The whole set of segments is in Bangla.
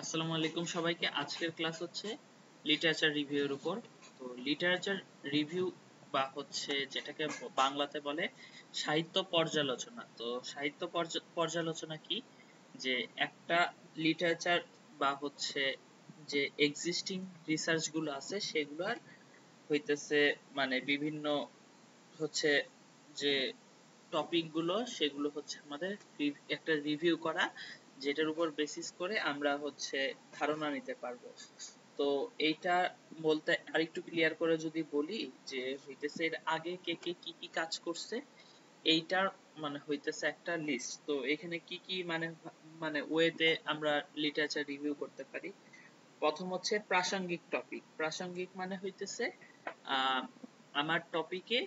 আসসালামু আলাইকুম সবাইকে। আজকের ক্লাস হচ্ছে লিটারেচার রিভিউর উপর। তো লিটারেচার রিভিউ বা হচ্ছে যেটাকে বাংলাতে বলে সাহিত্য পর্যালোচনা। তো সাহিত্য পর্যালোচনা কি? যে একটা লিটারেচার বা হচ্ছে যে এক্সিস্টিং রিসার্চ গুলো আছে সেগুলোর হইতেছে মানে বিভিন্ন হচ্ছে যে টপিক গুলো সেগুলো হচ্ছে আমাদের একটা রিভিউ করা, যেটার উপর বেসিস করে আমরা হচ্ছে ধারণা নিতে পারবো। তো এইটা বলতে আরেকটু ক্লিয়ার করে যদি বলি যে হইতেছে এর আগে কে কে কি কি কাজ করছে এইটার মানে হইতেছে একটা লিস্ট। তো এখানে কি কি মানে মানে ওয়েতে আমরা লিটারেচার রিভিউ করতে পারি। প্রথম হচ্ছে প্রাসঙ্গিক টপিক। প্রাসঙ্গিক মানে হইতেছে আহ আমার টপিকে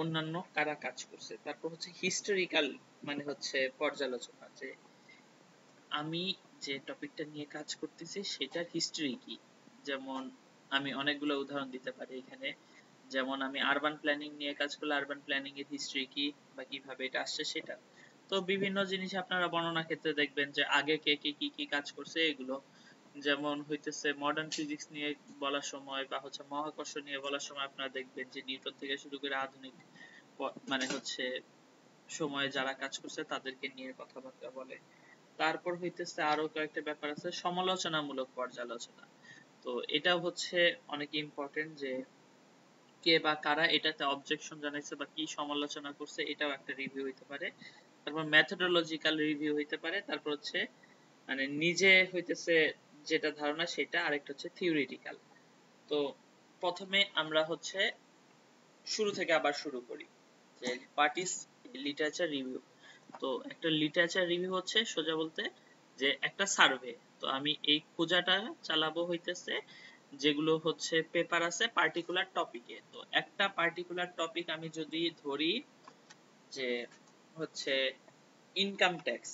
অন্যান্য কারা কাজ করছে। তারপর হচ্ছে হিস্টোরিক্যাল মানে হচ্ছে পর্যালোচনা, যে আমি যে টপিকটা নিয়ে কাজ করতেছি সেটার হিস্ট্রি কি। যেমন আমি অনেকগুলো উদাহরণ দিতে পারি এখানে। যেমন আমি আরবান প্ল্যানিং নিয়ে কাজ করলে আরবান প্ল্যানিং এর হিস্ট্রি কি বা কিভাবে এটা আসছে সেটা। তো বিভিন্ন জিনিস আপনারা বর্ণনা ক্ষেত্রে দেখবেন যে আগে কে কে কি কি কাজ করছে এগুলো। যেমন হইতেছে মডার্ন ফিজিক্স নিয়ে বলার সময় বা হচ্ছে মহাকর্ষ নিয়ে বলার সময় আপনারা দেখবেন যে নিউটন থেকে শুরু করে আধুনিক মানে হচ্ছে সময়ে যারা কাজ করছে তাদেরকে নিয়ে কথাবার্তা বলে। তারপর হইতেছে আরো কয়েকটা ব্যাপার আছে, সমালোচনামূলক পর্যালোচনা। তো এটা হচ্ছে অনেক ইম্পর্টেন্ট যে কে বা কারা এটাতে অবজেকশন জানাইছে বা কি সমালোচনা করছে এটাও একটা রিভিউ হইতে পারে। তারপর মেথোডোলজিক্যাল রিভিউ হইতে পারে। তারপর হচ্ছে মানে নিজে হইতেছে যেটা ধারণা সেটা, আরেকটা হচ্ছে থিওরিটিক্যাল। তো প্রথমে আমরা হচ্ছে শুরু থেকে আবার শুরু করি যে হোয়াট ইজ লিটারেচার রিভিউ। তো একটা লিটারেচার রিভিউ হচ্ছে সোজা বলতে যে একটা সার্ভে। তো আমি এই খোঁজাটা চালাবো হইতেছে যেগুলো হচ্ছে পেপার আছে পার্টিকুলার টপিকে। তো একটা পার্টিকুলার টপিক আমি যদি ধরি যে হচ্ছে ইনকাম ট্যাক্স।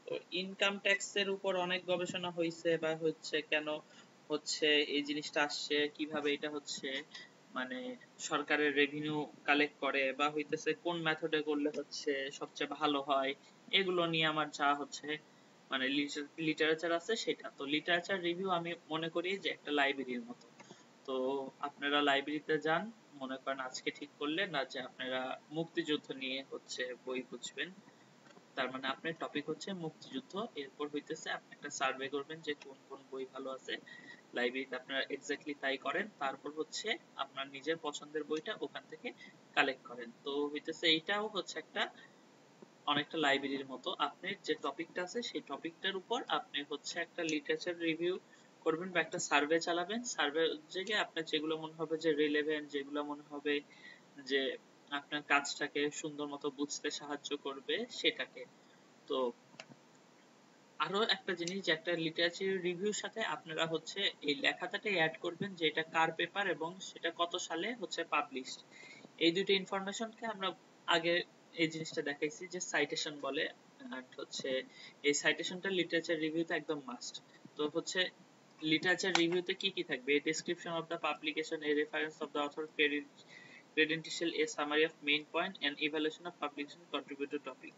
তো ইনকাম ট্যাক্স এর উপর অনেক গবেষণা হয়েছে বা হচ্ছে কেন হচ্ছে এই জিনিসটা আসছে, কিভাবে এটা হচ্ছে মানে সরকারের রেভিনিউ কালেক্ট করে বা হইতেছে কোন মেথডে করলে হচ্ছে সবচেয়ে ভালো হয়, এগুলো নিয়ে আমার যা হচ্ছে মানে লিটারেচার আছে সেটা। তো লিটারেচার রিভিউ আমি মনে করি যে একটা লাইব্রেরির মতো। তো আপনারা লাইব্রেরিতে যান, মনে করেন আজকে ঠিক করলেন না যে আপনারা মুক্তিযুদ্ধ নিয়ে হচ্ছে বই বুঝবেন, তার মানে আপনার টপিক হচ্ছে মুক্তিযুদ্ধ। এরপর হইতেছে আপনি একটা সার্ভে করবেন যে কোন কোন বই ভালো আছে লাইব্রেরিতে, আপনারা এক্স্যাক্টলি তাই করেন। তারপর হচ্ছে আপনার নিজের পছন্দের বইটা ওখান থেকে কালেক্ট করেন। তো হইতেছে এইটাও হচ্ছে একটা অনেকটা লাইব্রেরির মতো। আপনার যে টপিকটা আছে সেই টপিকটার উপর আপনি হচ্ছে একটা লিটারেচার রিভিউ করবেন বা একটা সার্ভে চালাবেন। সার্ভে থেকে আপনার যেগুলো মনে হবে যে রিলেভেন্ট, যেগুলো মনে হবে যে আপনার কাজটাকে সুন্দর মতো বুঝতে সাহায্য করবে সেটাকে। তো আরো একটা জিনিস যে একটা লিটারেচার রিভিউর সাথে আপনারা হচ্ছে এই লেখাটাকে অ্যাড করবেন যে এটা কার পেপার এবং সেটা কত সালে হচ্ছে পাবলিশড। এই দুটো ইনফরমেশনকে আমরা আগে এই জিনিসটা দেখাইছি যে সাইটেশন বলে। এন্ড হচ্ছে এই সাইটেশনটা লিটারেচার রিভিউতে একদম মাস্ট। তো হচ্ছে লিটারেচার রিভিউতে কি কি থাকবে? A description of the publication, a reference of the author, credential, a summary of main point, and evaluation of publication contributed topic.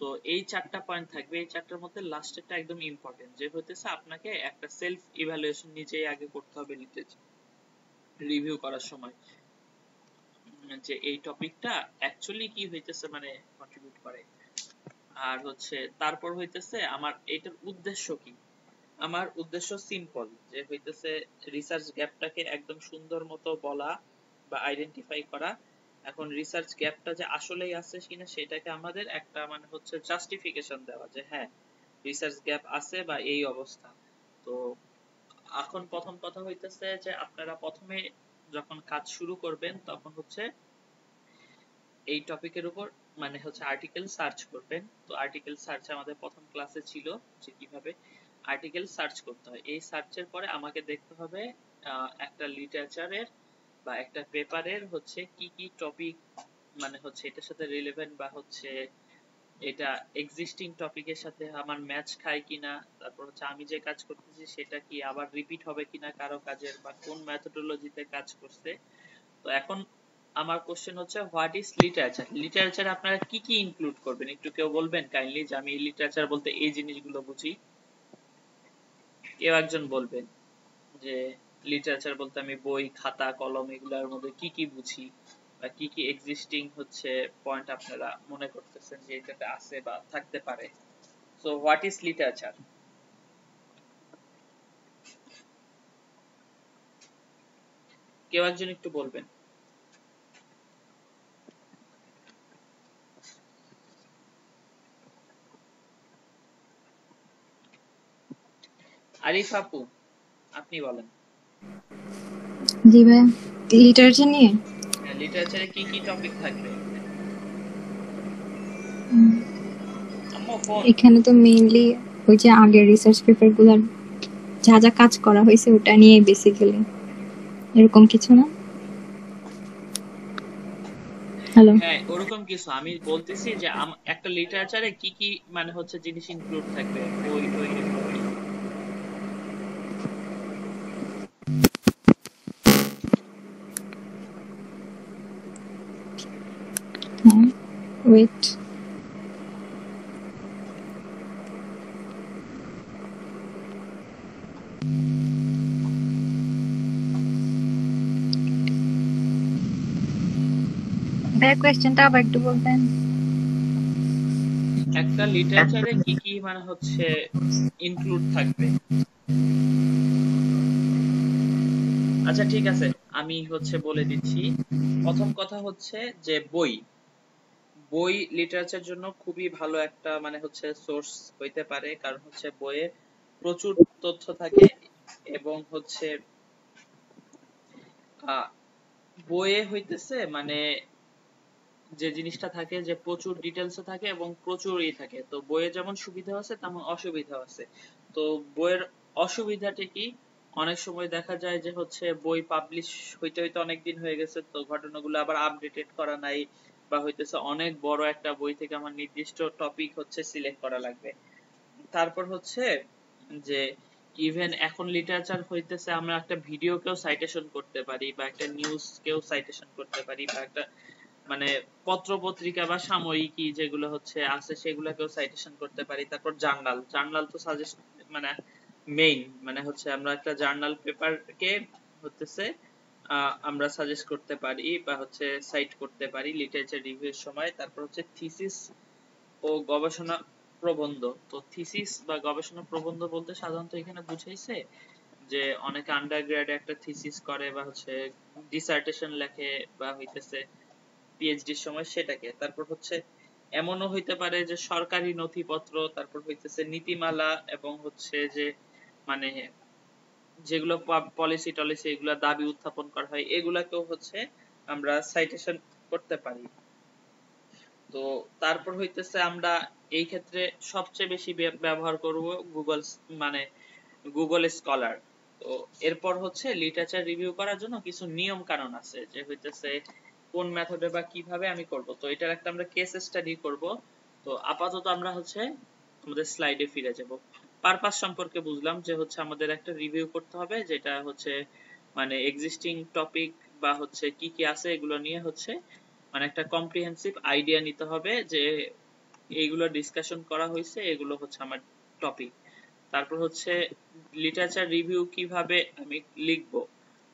তো এই চারটা পয়েন্ট থাকবে। এই চারটার মধ্যে লাস্টেরটা একদম ইম্পর্টেন্ট, যে হইতেছে আপনাকে একটা সেলফ ইভ্যালুয়েশন নিজেই আগে করতে হবে লিটারেচার রিভিউ করার সময়, যে এই টপিকটা অ্যাকচুয়ালি কি হইতেছে মানে কন্ট্রিবিউট করে। আর হচ্ছে তারপর হইতেছে আমার এটার উদ্দেশ্য কি। আমার উদ্দেশ্য সিম্পল, যে হইতেছে রিসার্চ গ্যাপটাকে একদম সুন্দর মতো বলা বা আইডেন্টিফাই করা। এখন রিসার্চ গ্যাপটা যে আসলেই আছে কিনা সেটাকে আমাদের একটা মানে হচ্ছে জাস্টিফিকেশন দেওয়া যে হ্যাঁ রিসার্চ গ্যাপ আছে বা এই অবস্থা। তো এখন প্রথম কথা হইতেছে যে আপনারা প্রথমে যখন কাজ শুরু করবেন তখন হচ্ছে এই টপিকের উপর মানে হচ্ছে আর্টিকেল সার্চ করবেন। তো আর্টিকেল সার্চ আমাদের প্রথম ক্লাসে ছিল যে কিভাবে আর্টিকেল সার্চ করতে হয়। এই সার্চের পরে আমাকে দেখতে হবে একটা লিটারেচারের বা একটা পেপারের হচ্ছে কি কি টপিক মানে হচ্ছে এটার সাথে রিলেভেন্ট বা হচ্ছে এটা এক্সিস্টিং টপিকের সাথে আমার ম্যাচ খায় কিনা। তারপর হচ্ছে আমি যে কাজ করতেছি সেটা কি আবার রিপিট হবে কিনা কারো কাজের, বা কোন মেথোডোলজিতে কাজ করছে। তো এখন আমার কোশ্চেন হচ্ছে হোয়াট ইজ লিটারেচার। লিটারেচার আপনারা কি কি ইনক্লুড করবেন একটু কেউ বলবেন কাইন্ডলি, যে আমি লিটারেচার বলতে এই জিনিসগুলো বুঝি। কেউ একজন বলবেন যে লিটারেচার বলতে আমি বই, খাতা, কলম এগুলোর মধ্যে কি কি বুঝি, বা কি কি এক্সিস্টিং হচ্ছে পয়েন্ট আপনারা মনে করতেছেন যে এটাতে আছে বা থাকতে পারে। So what is literature? কেউ একজন একটু বলবেন। আরিফ আপু, আপনি বলেন। জি ভাই, লিটারেচার নিয়ে লিটারেচারে কি কি টপিক থাকবে? আম্মু ফোন। এখানে তো মেইনলি ওই যে আগের রিসার্চ পেপার গুলার যা যা কাজ করা হয়েছে ওটা নিয়ে বেসিক্যালি, এরকম কিছু না? হ্যালো। হ্যাঁ, ওরকম কিছু। আমি বলতেছি যে একটা লিটারেচারে কি কি মানে হচ্ছে জিনিস ইনক্লুড থাকবে, বই টই এগুলো কি কি? হ্যাঁ, ওয়েট। ভাই কোয়েশ্চেনটা আবার একটু বলবেন? একটা লিটারেচারে কি কি মানে হচ্ছে ইনক্লুড থাকবে? আচ্ছা ঠিক আছে, আমি হচ্ছে বলে দিচ্ছি। প্রথম কথা হচ্ছে যে বই, বই লিটারেচার জন্য খুবই ভালো একটা মানে হচ্ছে সোর্স হইতে পারে, কারণ হচ্ছে বইয়ে প্রচুর তথ্য থাকে, এবং হচ্ছে আহ, বইয়ে হইতেছে মানে যে জিনিসটা থাকে যে প্রচুর ডিটেলসে থাকে এবং প্রচুর থাকে। তো বইয়ে যেমন সুবিধা আছে তেমন অসুবিধা আছে। তো বইয়ের অসুবিধাটা কি, অনেক সময় দেখা যায় যে হচ্ছে বই পাবলিশ হইতে হইতে অনেক দিন হয়ে গেছে, তো ঘটনাগুলো আবার আপডেটেড করা নাই, বা হইতেছে অনেক বড় একটা বই থেকে আমার নির্দিষ্ট টপিক হচ্ছে সিলেক্ট করা লাগবে। তারপর হচ্ছে যে ইভেন এখন লিটারেচার হইতেছে আমরা একটা ভিডিওকেও সাইটেশন করতে পারি, বা একটা নিউজ কেও সাইটেশন করতে পারি, বা একটা মানে পত্র পত্রিকা বা সাময়িকী যেগুলো হচ্ছে আছে সেগুলোকেও সাইটেশন করতে পারি। তারপর জার্নাল, জার্নাল তো সাজেস্ট মানে মেইন মানে হচ্ছে আমরা একটা জার্নাল পেপারকে হতেছে আমরা সাজেস্ট করতে পারি বা হচ্ছে সাইট করতে পারি লিটারেচার রিভিউর সময়। তারপর হচ্ছে থিসিস ও গবেষণা প্রবন্ধ। তো থিসিস বা গবেষণা প্রবন্ধ বলতে সাধারণত এখানে বুঝাইছে যে অনেকে আন্ডার গ্রেডে একটা থিসিস করে বা হচ্ছে ডিসার্টেশন লেখে বা হইতেছে পিএইচডির সময় সেটাকে। তারপর হচ্ছে এমনও হইতে পারে যে সরকারি নথিপত্র, তারপর হইতেছে নীতিমালা, এবং হচ্ছে যে মানে যেগুলো পলিসি টলিসি এগুলা দাবি উত্থাপন করা হয় এগুলাকেও হচ্ছে আমরা সাইটেশন করতে পারি। তো তারপর হইতেছে আমরা এই ক্ষেত্রে সবচেয়ে বেশি ব্যবহার করব গুগল, মানে গুগল স্কলার। তো এরপর হচ্ছে লিটারেচার রিভিউ করার জন্য কিছু নিয়ম কানুন আছে, যে হইতেছে কোন মেথডে বা কিভাবে আমি করব। তো এটার একটা আমরা কেস স্টাডি করব। তো আপাতত আমরা হচ্ছে আমাদের স্লাইডে ফিরে যাব। পারপাস সম্পর্কে বুঝলাম যে হচ্ছে আমাদের একটা রিভিউ করতে হবে, যেটা হচ্ছে মানে এক্সিস্টিং টপিক বা হচ্ছে কি কি আছে এগুলো নিয়ে হচ্ছে মানে একটা কম্প্রিহেন্সিভ আইডিয়া নিতে হবে যে এইগুলো ডিসকাশন করা হয়েছে, এগুলো হচ্ছে আমার টপিক। তারপর হচ্ছে লিটারেচার রিভিউ কিভাবে আমি লিখব।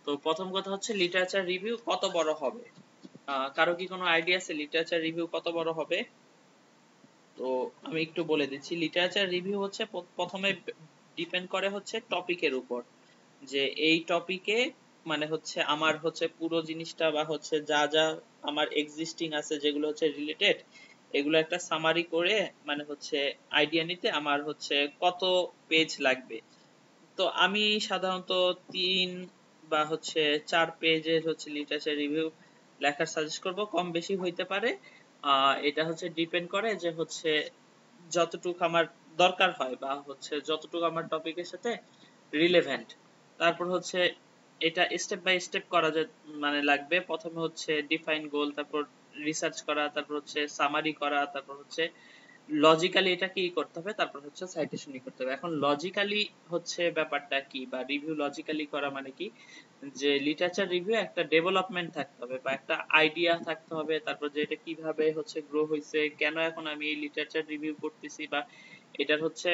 তো প্রথম কথা হচ্ছে লিটারেচার রিভিউ কত বড় হবে? কারো কি কোনো আইডিয়া আছে লিটারেচার রিভিউ কত বড় হবে? তো আমি একটু বলে দিচ্ছি, লিটারেচার রিভিউ হচ্ছে প্রথমে ডিপেন্ড করে হচ্ছে টপিকের উপর, যে এই টপিকে মানে হচ্ছে আমার হচ্ছে পুরো জিনিসটা বা হচ্ছে যা যা আমার এক্সিস্টিং আছে যেগুলো হচ্ছে রিলেটেড, এগুলো একটা সামারি করে মানে হচ্ছে আইডিয়া নিতে আমার হচ্ছে কত পেজ লাগবে। তো আমি সাধারণত 3 বা হচ্ছে 4 পেজের হচ্ছে লিটারেচার রিভিউ লেখার সাজেস্ট করব, কম বেশি হইতে পারে। এটা হচ্ছে ডিপেন্ড করে যে হচ্ছে যতটুকু আমার দরকার হয় বা হচ্ছে যতটুকু আমার টপিকের সাথে রিলেভেন্ট। তারপর হচ্ছে এটা স্টেপ বাই স্টেপ করা যায়, মানে লাগবে। প্রথমে হচ্ছে ডিফাইন গোল, তারপর রিসার্চ করা, তারপর হচ্ছে সামারি করা, তারপর হচ্ছে লজিক্যালি এটা কি করতে হবে, তারপর হচ্ছে সাইটেশনই করতে হবে। এখন লজিক্যালি হচ্ছে ব্যাপারটা কি, বা রিভিউ লজিক্যালি করা মানে কি, যে লিটারেচার রিভিউ একটা ডেভেলপমেন্ট থাকতে হবে বা একটা আইডিয়া থাকতে হবে, তারপর যে এটা কিভাবে হচ্ছে গ্রো হইছে, কেন এখন আমি এই লিটারেচার রিভিউ করতেছি, বা এটার হচ্ছে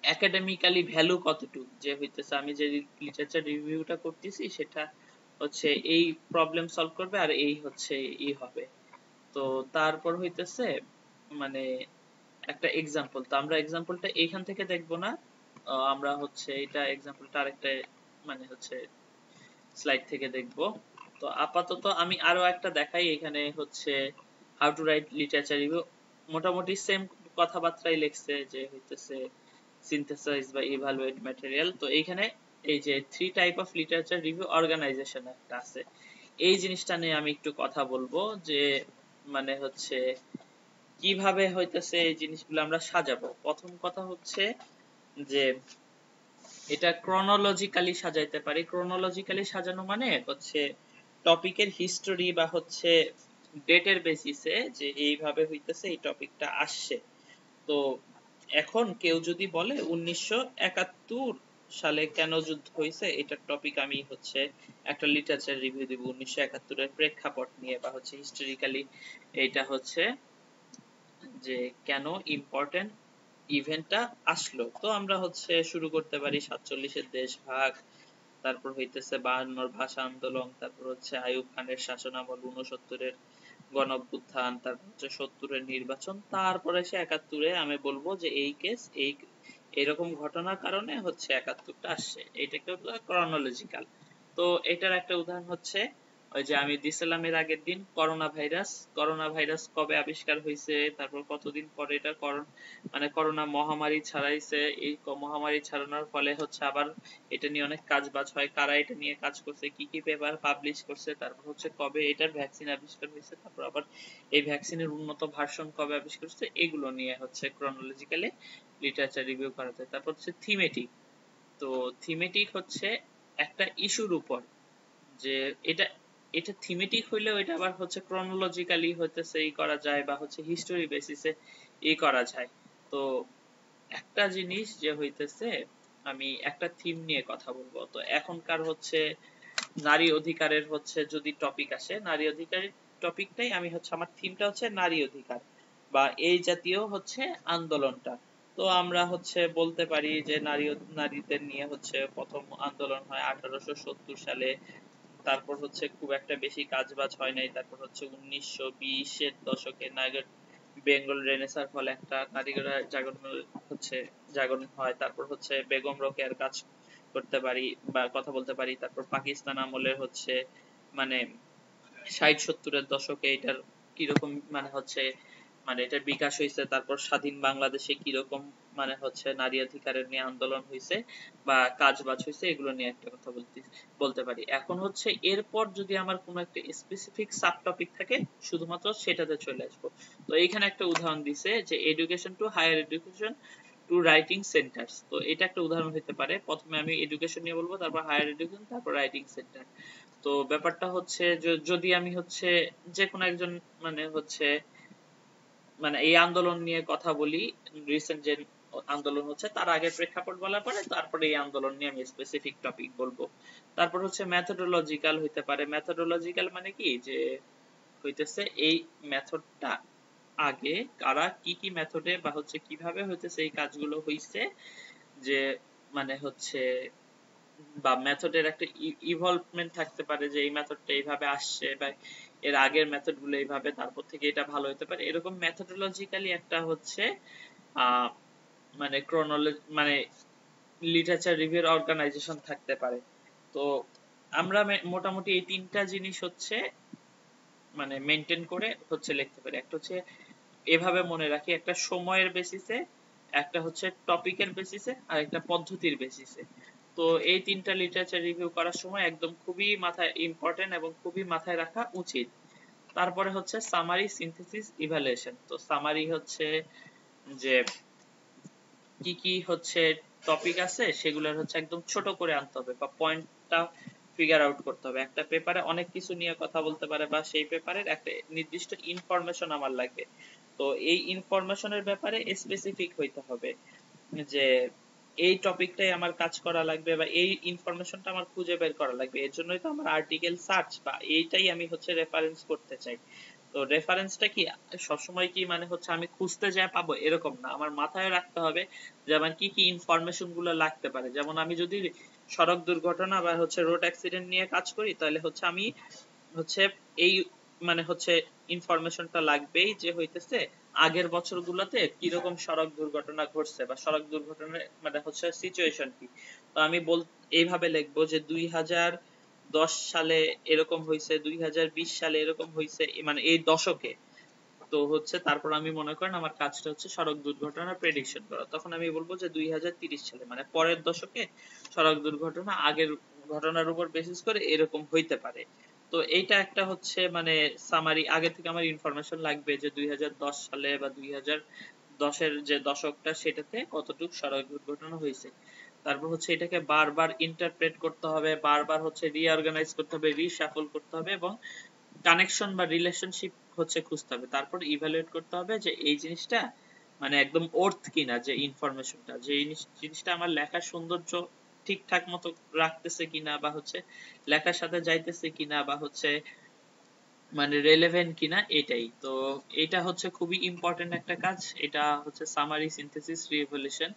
একাডেমিক্যালি ভ্যালু কতটুকু, যে হইতেছে আমি যে লিটারেচার রিভিউটা করতেছি সেটা হচ্ছে এই প্রবলেম সলভ করবে আর এই হচ্ছে হবে। তো তারপর হইতেছে মানে একটা এক্সাম্পল, তো আমরা এক্সাম্পলটা এইখান থেকে দেখবো না, আমরা হচ্ছে এটা এক্সাম্পলটা আরেকটা মানে হচ্ছে স্লাইড থেকে দেখবো। তো আপাতত আমি আরো একটা দেখাই, এখানে হচ্ছে how to right literature review, মোটামুটি সেম কথাবার্তাই লিখছে যে হইতেছে সিনথেসাইজ বা ইভালুয়েট ম্যাটেরিয়াল। তো এইখানে এই যে 3 type of literature review organization একটা আছে, এই জিনিসটা নিয়ে আমি একটু কথা বলবো যে মানে হচ্ছে কিভাবে হইতেছে এই জিনিসগুলো আমরা সাজাবো। প্রথম কথা হচ্ছে যে এটা ক্রোনোলজিক্যালি সাজাইতে পারি। ক্রোনোলজিক্যালি সাজানো মানে হচ্ছে টপিকের হিস্টোরি বা হচ্ছে ডেটের বেসিসে যে এইভাবে হইতেছে এই টপিকটা আসছে। তো এখন কেউ যদি বলে 1971 সালে কেন যুদ্ধ হয়েছে, এটার টপিক আমি হচ্ছে একটা লিটারেচার রিভিউ দিব 1971 এর প্রেক্ষাপট নিয়ে বা হচ্ছে হিস্টোরিক্যালি এটা হচ্ছে যে কেন ইম্পর্টেন্ট ইভেন্টটা আসলো। তো আমরা হচ্ছে শুরু করতে পারি 47-এর দেশভাগ, তারপর হইতেছে 52-র ভাষা আন্দোলন, তারপর হচ্ছে আইয়ুব খানের শাসনামল, 69-এর গণঅভ্যুত্থান, তারপর হচ্ছে 70-এর নির্বাচন, তারপরে সে 71-এ আমি বলবো যে এই কেস এই এরকম ঘটনার কারণে হচ্ছে 71টা আসছে, এটাকে বলা ক্রনোলজিক্যাল। তো এটার একটা উদাহরণ হচ্ছে ওই যে আমি দিছিলাম এর আগের দিন করোনা ভাইরাস। করোনা ভাইরাস কবে আবিষ্কার হয়েছে, তারপর কতদিন পরে এটা মানে করোনা মহামারী ছড়াইছে, এই মহামারী ছড়ানোর ফলে হচ্ছে আবার এটা নিয়ে অনেক কাজ বাজ হয়, কারা এটা নিয়ে কাজ করছে, কি কি পেপার পাবলিশ করছে, তারপর হচ্ছে কবে এটার ভ্যাকসিন আবিষ্কার হয়েছে, তারপর আবার এই ভ্যাকসিনের উন্নত ভার্সন কবে আবিষ্কার হচ্ছে, এগুলো নিয়ে হচ্ছে ক্রনোলজিক্যালি লিটারেচার রিভিউ করা যায়। তারপর হচ্ছে থিমেটিক। তো থিমেটিক হচ্ছে একটা ইস্যুর উপর যে এটা এটা থিমেটিক হইলেও এটা আবার হচ্ছে ক্রনোলজিক্যালি হইতেছে ই করা যায় বা হচ্ছে হিস্টোরি বেসিসে ই করা যায়। তো একটা জিনিস যে হইতেছে আমি একটা থিম নিয়ে কথা বলবো। তো এখনকার হচ্ছে নারী অধিকারের হচ্ছে যদি টপিক আসে, নারী অধিকারের টপিকটাই আমি হচ্ছে আমার থিমটা হচ্ছে নারী অধিকার বা এই জাতীয় হচ্ছে আন্দোলনটা। তো আমরা হচ্ছে বলতে পারি যে নারীদের নিয়ে হচ্ছে প্রথম আন্দোলন হয় 1870 সালে, তারপর হচ্ছে খুব একটা বেশি কাজবাজ হয় নাই, তারপর হচ্ছে 1920-এর দশকে বেঙ্গল রেনেসার ফলে একটা নারীরা জাগরণ হয়, তারপর হচ্ছে বেগম রোকেয়ার কাজ করতে পারি বা কথা বলতে পারি, তারপর পাকিস্তান আমলের হচ্ছে মানে 60-70-এর দশকে এটার কিরকম মানে হচ্ছে মানে এটার বিকাশ হয়েছে, তারপর স্বাধীন বাংলাদেশে কিরকম মানে হচ্ছে নারী অধিকারের নিয়ে আন্দোলন হয়েছে বা কাজ বাজ হয়েছে, এগুলো নিয়ে একটা কথা বলতে পারি। এখন হচ্ছে এরপর যদি আমার কোনো একটা স্পেসিফিক সাব টপিক থাকে শুধুমাত্র সেটাতে চলে আসবো। তো এইখানে একটা উদাহরণ দিছে যে education to higher education to writing centres. তো এটা একটা উদাহরণ হতে পারে, প্রথমে আমি এডুকেশন নিয়ে বলবো, তারপর হায়ার এডুকেশন, তারপর রাইটিং সেন্টার। তো ব্যাপারটা হচ্ছে যদি আমি হচ্ছে যে কোনো একজন মানে হচ্ছে মানে এই আন্দোলন নিয়ে কথা বলি, রিসেন্ট যে আন্দোলন হচ্ছে তার আগে প্রেক্ষাপট বলার পরে তারপরে এই আন্দোলন নিয়ে আমি স্পেসিফিক টপিক বলবো। তারপর হচ্ছে মেথোডোলজিক্যাল হইতে পারে। মেথোডোলজিক্যাল মানে কি যে হইতেছে এই মেথডটা আগে কারা কি কি মেথডে বা হচ্ছে কিভাবে হইতেছে এই কাজগুলো হইছে, যে মানে হচ্ছে বা মেথডের একটা ইভলভমেন্ট থাকতে পারে যে এই মেথডটা এইভাবে আসছে বা এর আগের মেথড গুলো এইভাবে, তারপর থেকে এটা ভালো হতে পারে, এরকম মেথোডোলজিক্যালি একটা হচ্ছে মানে মানে লিটারেচার রিভিউর অর্গানাইজেশন থাকতে পারে। তো আমরা মোটামুটি এই 3টা জিনিস হচ্ছে মানে মেনটেন করে হচ্ছে লিখতে পারি। একটা হচ্ছে এভাবে মনে রাখি, একটা সময়ের বেসিসে, একটা হচ্ছে টপিকের বেসিসে, আর একটা পদ্ধতির বেসিসে। তো এই 3টা লিটারেচার রিভিউ করার সময় একদম খুবই মাথায় ইম্পর্টেন্ট এবং খুবই মাথায় রাখা উচিত। তারপরে হচ্ছে সামারি, সিনথেসিস, ইভালুয়েশন। তো সামারি হচ্ছে যে কি কি হচ্ছে টপিক আছে সেগুলোর হচ্ছে একদম ছোট করে আনতে হবে বা পয়েন্টটা ফিগার আউট করতে হবে। একটা পেপারে অনেক কিছু নিয়ে কথা বলতে পারে বা সেই পেপারের একটা নির্দিষ্ট ইনফরমেশন আমার লাগবে, তো এই ইনফরমেশনের ব্যাপারে স্পেসিফিক হইতে হবে যে এই টপিকটাই আমার কাজ করা লাগবে বা এই ইনফরমেশনটা আমার খুঁজে বের করা লাগবে, এর জন্যই তো আমার আর্টিকেল সার্চ বা এইটাই আমি হচ্ছে রেফারেন্স করতে চাই। তো রেফারেন্সটা কি সবসময় কি মানে হচ্ছে আমি খুঁজতে যাই পাবো এরকম না, আমার মাথায় রাখতে হবে যে আমার কি কি ইনফরমেশন গুলো লাগতে পারে। যেমন আমি যদি সড়ক দুর্ঘটনা বা হচ্ছে রোড অ্যাক্সিডেন্ট নিয়ে কাজ করি, তাহলে হচ্ছে আমি হচ্ছে এই মানে হচ্ছে ইনফরমেশনটা লাগবেই যে হইতেছে আগের বছরগুলোতে কিরকম সড়ক দুর্ঘটনা ঘটছে বা সড়ক দুর্ঘটনার মানে হচ্ছে সিচুয়েশন কি। তো আমি এইভাবে লিখবো যে 2010 সালে এরকম হয়েছে, 2020 সালে এরকম হয়েছে, মানে এই দশকে। তো হচ্ছে তারপর আমি মনে করেন আমার কাজটা হচ্ছে সড়ক দুর্ঘটনার প্রেডিকশন করা, তখন আমি বলবো যে 2030 সালে মানে পরের দশকে সড়ক দুর্ঘটনা আগের ঘটনার উপর বেসিস করে এরকম হইতে পারে। তো এইটা একটা হচ্ছে মানে সামারি, আগে থেকে আমার ইনফরমেশন লাগবে যে 2010 সালে বা 2010-এর যে দশকটা সেটাতে কতটুকু সড়ক দুর্ঘটনা হয়েছে। তারপর হচ্ছে এটাকে বারবার ইন্টারপ্রেট করতে হবে, বারবার হচ্ছে রিঅর্গানাইজ করতে হবে, রিশাফল করতে হবে এবং কানেকশন বা রিলেশনশিপ হচ্ছে খুঁজতে হবে। তারপর ইভালুয়েট করতে হবে যে এই জিনিসটা মানে একদম অর্থ কিনা, যে ইনফরমেশনটা, যে জিনিসটা আমার লেখার সৌন্দর্য ঠিকঠাক মতো রাখতেছে কিনা বা হচ্ছে লেখার সাথে যাইতেছে কিনা বা হচ্ছে মানে রেলেভেন্ট কিনা, এটাই তো। এটা হচ্ছে খুবই ইম্পর্টেন্ট একটা কাজ। এটা হচ্ছে সামারি সিনথেসিস রিভলিউশন।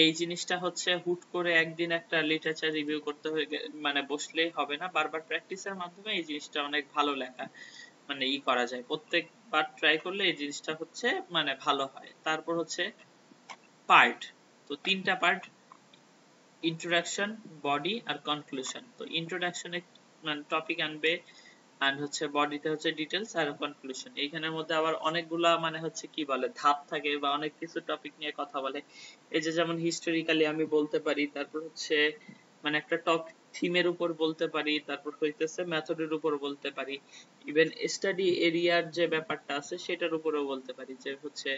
এই জিনিসটা হচ্ছে হুট করে একদিন একটা লিটারেচার রিভিউ করতে হয়ে মানে বসলেই হবে না, বারবার প্র্যাকটিসের মাধ্যমে এই জিনিসটা অনেক ভালো লেখা মানে করা যায়। প্রত্যেকবার ট্রাই করলে এই জিনিসটা হচ্ছে মানে ভালো হয়। তারপর হচ্ছে পার্ট, তো তিনটা পার্ট: ইন্ট্রোডাকশন, বডি আর কনক্লুশন। তো ইন্ট্রোডাকশনে মানে টপিক আনবে, আর হচ্ছে বডিতে হচ্ছে ডিটেলস, আর কনক্লুশন। এইখানের মধ্যে আবার অনেকগুলা মানে হচ্ছে কি বলে ধাপ থাকে বা অনেক কিছু টপিক নিয়ে কথা বলে। এই যে যেমন হিস্টোরিক্যালি আমি বলতে পারি, তারপর হচ্ছে মানে একটা টপিক থিমের উপর বলতে পারি, তারপর হইতেছে মেথডের উপর বলতে পারি, ইভেন স্টাডি এরিয়ার যে ব্যাপারটা আছে সেটার উপরেও বলতে পারি। যে হচ্ছে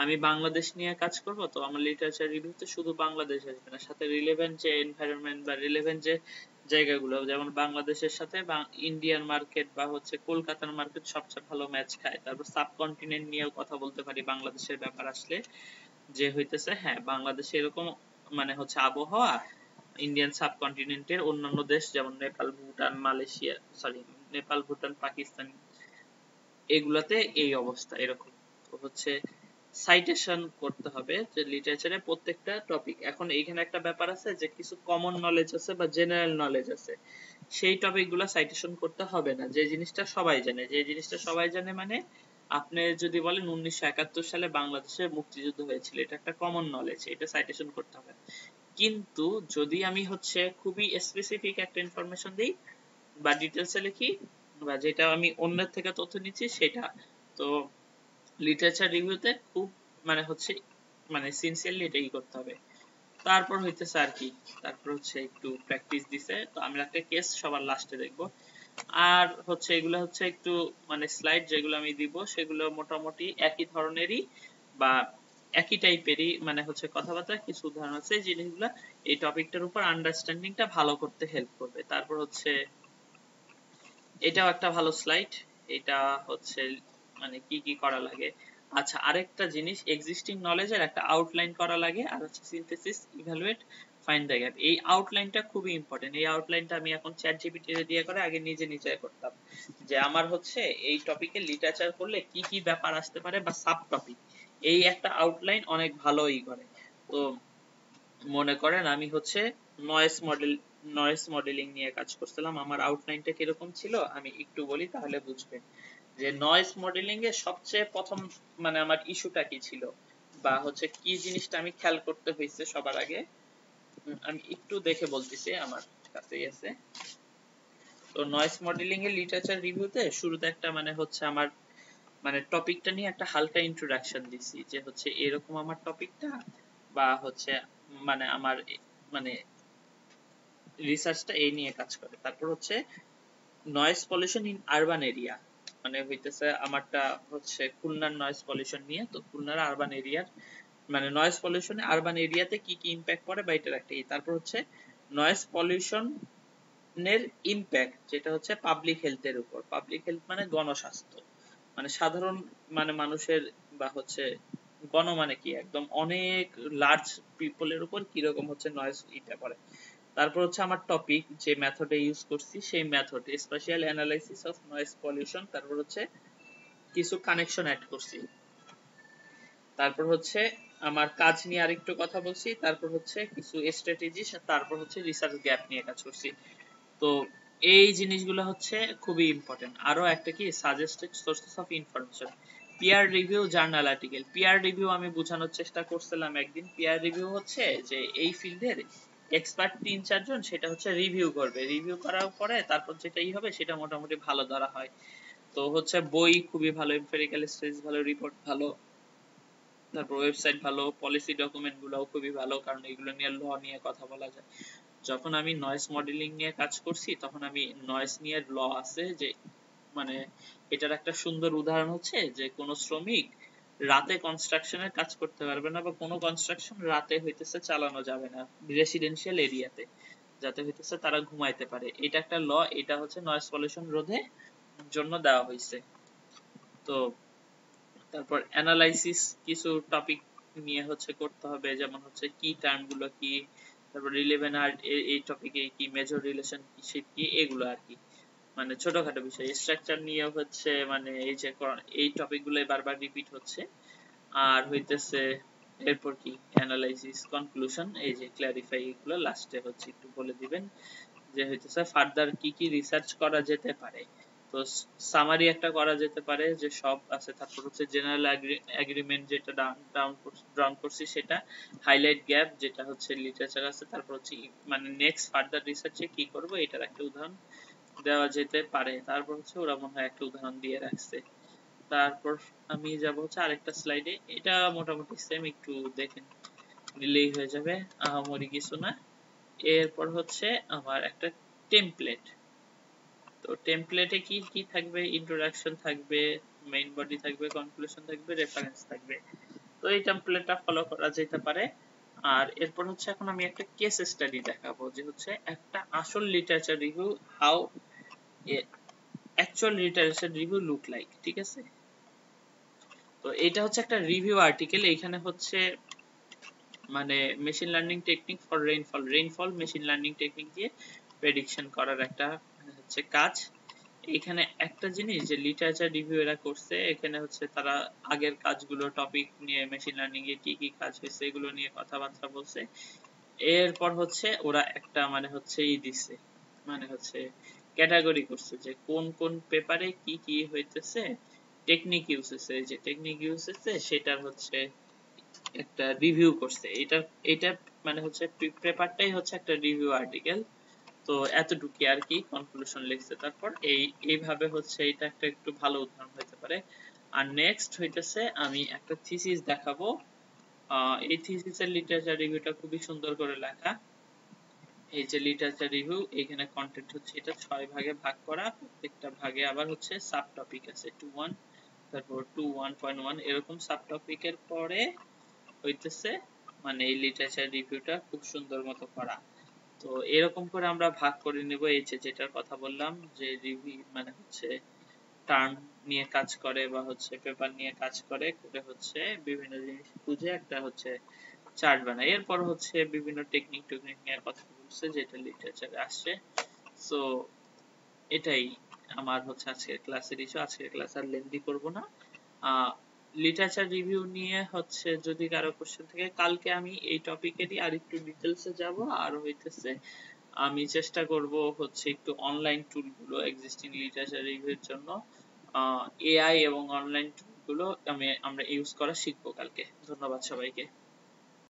আমি বাংলাদেশ নিয়ে কাজ করব, তো আমার লিটারেচার রিভিউতে শুধু বাংলাদেশ আসবে না, সাথে রিলেভেন্ট যে এনভায়রনমেন্ট বা রিলেভেন্ট যে জায়গাগুলো, যেমন বাংলাদেশের সাথে ইন্ডিয়ান মার্কেট বা হচ্ছে কলকাতার মার্কেট সবচেয়ে ভালো ম্যাচ খায়। তারপর সাবকন্টিনেন্ট নিয়েও কথা বলতে পারি বাংলাদেশের ব্যাপার আসলে, যে হইতেছে হ্যাঁ বাংলাদেশে এরকম মানে হচ্ছে আবহাওয়া, ইন্ডিয়ান সাবকন্টিনেন্টের অন্যান্য দেশ যেমন নেপাল, ভুটান, মালয়েশিয়া, সরি নেপাল, ভুটান, পাকিস্তান, এগুলাতে এই অবস্থা এরকম। তো হচ্ছে সাইটেশন করতে হবে যে লিটারেচারে প্রত্যেকটা টপিক। এখন এইখানে একটা ব্যাপার আছে যে কিছু কমন নলেজ আছে বা জেনারেল নলেজ আছে, সেই টপিক গুলা সাইটেশন করতে হবে না। যে জিনিসটা সবাই জানে, যে জিনিসটা সবাই জানে মানে আপনি যদি বলেন 1971 সালে বাংলাদেশে মুক্তিযুদ্ধ হয়েছিল, এটা একটা কমন নলেজ, এটা সাইটেশন করতে হবে। কিন্তু যদি আমি হচ্ছে খুবই স্পেসিফিক একটা ইনফরমেশন দিই বা ডিটেলসে লিখি বা যেটা আমি অন্যের থেকে তথ্য নিচ্ছি সেটা, তো লিটারেচার রিভিউতে খুব মানে হচ্ছে মানে সিনসিয়ারলি এটাই করতে হবে। তারপর হইতেছে আর কি, তারপর হচ্ছে একটু প্র্যাকটিস দিছে। তো আমরা একটা কেস সবার লাস্টে দেখবো। আর হচ্ছে এগুলো হচ্ছে একটু মানে স্লাইড যেগুলো আমি দিব সেগুলো মোটামুটি একই ধরনেরই বা একই টাইপেরই মানে হচ্ছে কথাবার্তা, কিছু উদাহরণ আছে এই জিনিসগুলো এই টপিকটার উপর আন্ডারস্ট্যান্ডিংটা ভালো করতে হেল্প করবে। তারপর হচ্ছে এটাও একটা ভালো স্লাইড। এটা হচ্ছে মানে কি কি করা লাগে। আচ্ছা, আরেকটা জিনিস, এক্সিস্টিং নলেজের একটা আউটলাইন করা লাগে, আর হচ্ছে synthesis, evaluate, find the gap. এই আউটলাইনটা খুবই ইম্পর্টেন্ট। এই আউটলাইনটা আমি এখন চ্যাট জিপিটি দিয়ে করে, আগে নিজে নিজে করতাম যে আমার হচ্ছে এই টপিকে লিটারেচার করলে কি কি ব্যাপার আসতে পারে বা সাব টপিক, এই একটা আউটলাইন অনেক ভালোই করে। তো মনে করেন আমি হচ্ছে নয়েজ মডেলিং নিয়ে কাজ করছিলাম, আমার আউটলাইনটা কিরকম ছিল আমি একটু বলি তাহলে বুঝবেন। যে নয়েজ মডেলিং এ সবচেয়ে প্রথম মানে আমার ইস্যুটা কি ছিল বা হচ্ছে কি জিনিসটা আমি খেয়াল করতে হয়েছে সবার আগে, আমি একটু দেখে বলতেছি, আমার কাছেই আছে। তো নয়েজ মডেলিং এর লিটারেচার রিভিউতে শুরুতে একটা মানে হচ্ছে আমার মানে টপিকটা নিয়ে একটা হালকা ইন্ট্রোডাকশন দিছি যে হচ্ছে এরকম আমার টপিকটা বা হচ্ছে মানে আমার মানে রিসার্চটা এই নিয়ে কাজ করে। তারপর হচ্ছে noise pollution in urban area, মানে হইতেছে আমারটা হচ্ছে খুলনার নয়েজ পলিউশন নিয়ে। তো খুলনার আরবান এরিয়ার মানে নয়েজ পলিউশনে আরবান এরিয়াতে কি কি ইম্প্যাক্ট পড়ে বা এটার একটা তারপর হচ্ছে নয়েজ পলিউশন এর ইম্প্যাক্ট যেটা হচ্ছে পাবলিক হেলথের উপর। পাবলিক হেলথ মানে গণস্বাস্থ্য, মানে সাধারণ মানে মানুষের বা হচ্ছে গণ মানে কি একদম অনেক লার্জ পিপলের উপর কিরকম হচ্ছে নয়েজ ইটা করে। তারপর হচ্ছে আমার টপিক যে মেথডে ইউজ করছি সেই method special analysis of noise pollution. তারপর হচ্ছে কিছু কানেকশন অ্যাড করছি, তারপর হচ্ছে আমার কাজ নিয়ে আরেকটু কথা বলছি, তারপর হচ্ছে কিছু স্ট্র্যাটেজি, তারপর হচ্ছে রিসার্চ গ্যাপ নিয়ে কাজ করছি। তো এই জিনিসগুলো হচ্ছে খুবই ইম্পর্টেন্ট। আরো একটা কি, suggested sources of information, peer review, journal article. Peer review আমি বোঝানোর চেষ্টা করছিলাম একদিন। পিয়ার রিভিউ হচ্ছে যে এই ফিল্ডের এক্সপার্ট ৩-৪ জন সেটা হচ্ছে রিভিউ করবে, রিভিউ করার পরে তারপর যেটাই হবে সেটা মোটামুটি ভালো ধরা হয়। তো হচ্ছে বই খুবই ভালো, এমপেরিক্যাল স্টাডিজ ভালো, রিপোর্ট ভালো, তারপর ওয়েবসাইট ভালো, পলিসি ডকুমেন্ট গুলোও খুবই ভালো, কারণ এগুলো নিয়ে ল নিয়ে কথা বলা যায়। যখন আমি নয়েজ মডেলিং নিয়ে কাজ করছি তখন আমি নয়েজ নিয়ে ল আছে যে, মানে এটার একটা সুন্দর উদাহরণ হচ্ছে যে কোনো শ্রমিক রাতে কনস্ট্রাকশনের কাজ করতে পারবে না, বা কোনো কনস্ট্রাকশন রাতে হইতেছে চালানো যাবে না রেসিডেন্সিয়াল এরিয়াতে, যাতে হইতেছে তারা ঘুমাইতে পারে। এটা একটা ল, এটা হচ্ছে নয়েজ পলিউশন রোধে জন্য দেওয়া হয়েছে। তো তারপর অ্যানালাইসিস কিছু টপিক নিয়ে হচ্ছে করতে হবে, যেমন হচ্ছে কি টার্ম গুলো কি, তারপর রিলেভেন্ট আর এই টপিকে কি, মেজর রিলেশনশিপ কি, এগুলো আর কি, মানে ছোটখাটো বিষয়। স্ট্রাকচার নিয়ে হচ্ছে মানে এই যে এই টপিক গুলো বারবার রিপিট হচ্ছে। আর হইতেছে এরপর কি, অ্যানালাইসিস, কনক্লুশন, এই যে ক্ল্যারিফাই, এগুলো লাস্টে হচ্ছে একটু বলে দিবেন যে হইতেছে ফার্দার কি কি রিসার্চ করা যেতে পারে। তো সামারি একটা করা যেতে পারে যে সব আছে, তারপর হচ্ছে জেনারেল এগ্রিমেন্ট যেটা ডাউন করছি সেটা, হাইলাইট গ্যাপ যেটা হচ্ছে লিটারেচার আছে, তারপর হচ্ছে মানে নেক্সট ফার্দার রিসার্চে কি করব এটার একটা উদাহরণ দেওয়া যেতে পারে। তারপর হচ্ছে ওরা মনে হয় একটা উদাহরণ দিয়ে রাখছে। তারপর আমি যাব হচ্ছে আরেকটা স্লাইডে, এটা মোটামুটি সেম, একটু দেখেন নিলেই হয়ে যাবে, আহামরি কিছু না। এরপর হচ্ছে আমার একটা টেমপ্লেট। তো টেমপ্লেটে কি কি থাকবে, ইন্ট্রোডাকশন থাকবে, মেইন বডি থাকবে, কনক্লুশন থাকবে, রেফারেন্স থাকবে। তো এই টেমপ্লেটটা ফলো করা যেতে পারে। আর এরপর হচ্ছে এখন আমি একটা কেস স্টাডি দেখাবো, যে হচ্ছে একটা আসল literature review, how actual literature review look like. ঠিক আছে, তো এটা হচ্ছে একটা রিভিউ আর্টিকেল। এখানে হচ্ছে মানে machine learning technique for rainfall machine learning technique দিয়ে প্রেডিকশন করার একটা হচ্ছে কাজ। এখানে একটা জিনিস যে লিটারেচার রিভিউ এরা করছে, এখানে হচ্ছে তারা আগের কাজগুলো টপিক নিয়ে মেশিন লার্নিং এ কি কি কাজ হয়েছে এগুলো নিয়ে কথাবার্তা বলছে। এরপর হচ্ছে ওরা একটা মানে হচ্ছে দিছে, মানে হচ্ছে ক্যাটাগরি করছে যে কোন কোন পেপারে কি কি হইতেছে, টেকনিক ইউজ হয়েছে, যে টেকনিক ইউজ হয়েছে সেটার হচ্ছে একটা রিভিউ করছে। এটা মানে হচ্ছে পেপারটাই হচ্ছে একটা রিভিউ আর্টিকেল। তো এতটুকু আর কি, কনক্লুশন লিখছে। তারপর এইভাবে হচ্ছে এটা একটা একটু ভালো উদাহরণ হতে পারে। আর নেক্সট হইতেছে আমি একটা থিসিস দেখাবো। এই থিসিসের লিটারেচার রিভিউটা খুবই সুন্দর করে লেখা। এই যে লিটারেচার রিভিউ, এখানে কন্টেন্ট হচ্ছে এটা 6 ভাগে ভাগ করা, প্রত্যেকটা ভাগে আবার হচ্ছে সাব টপিক আছে 2.1, তারপর 2.1.1 এরকম সাব টপিকের পরে হইতেছে মানে এই লিটারেচার রিভিউটা খুব সুন্দর মতো করা। তো এরকম করে আমরা ভাগ করে নেব। এই যে যেটার কথা বললাম যে রিভিউ মানে হচ্ছে টার্ম নিয়ে কাজ করে বা হচ্ছে পেপার নিয়ে কাজ করে, করে হচ্ছে বিভিন্ন জিনিস খুঁজে একটা হচ্ছে চার্ট বানায়। এরপর হচ্ছে বিভিন্ন টেকনিক নিয়ে কথা বলছে যেটা লিটারেচারে আসছে। সো এটাই আমার হচ্ছে আজকের ক্লাসের ইস্যু। আজকের ক্লাস আর লেন্দি করব না। লিটারেচার রিভিউ নিয়ে হচ্ছে যদি কারো কোশ্চেন থাকে, কালকে আমি এই টপিকেরই আর একটু ডিটেলসে যাব। আর হইতেছে আমি চেষ্টা করব হচ্ছে একটু অনলাইন টুলগুলো এক্সিস্টিং লিটারেচার রিভিউর জন্য, এআই এবং অনলাইন টুলগুলো আমরা ইউজ করা শিখবো কালকে। ধন্যবাদ সবাইকে।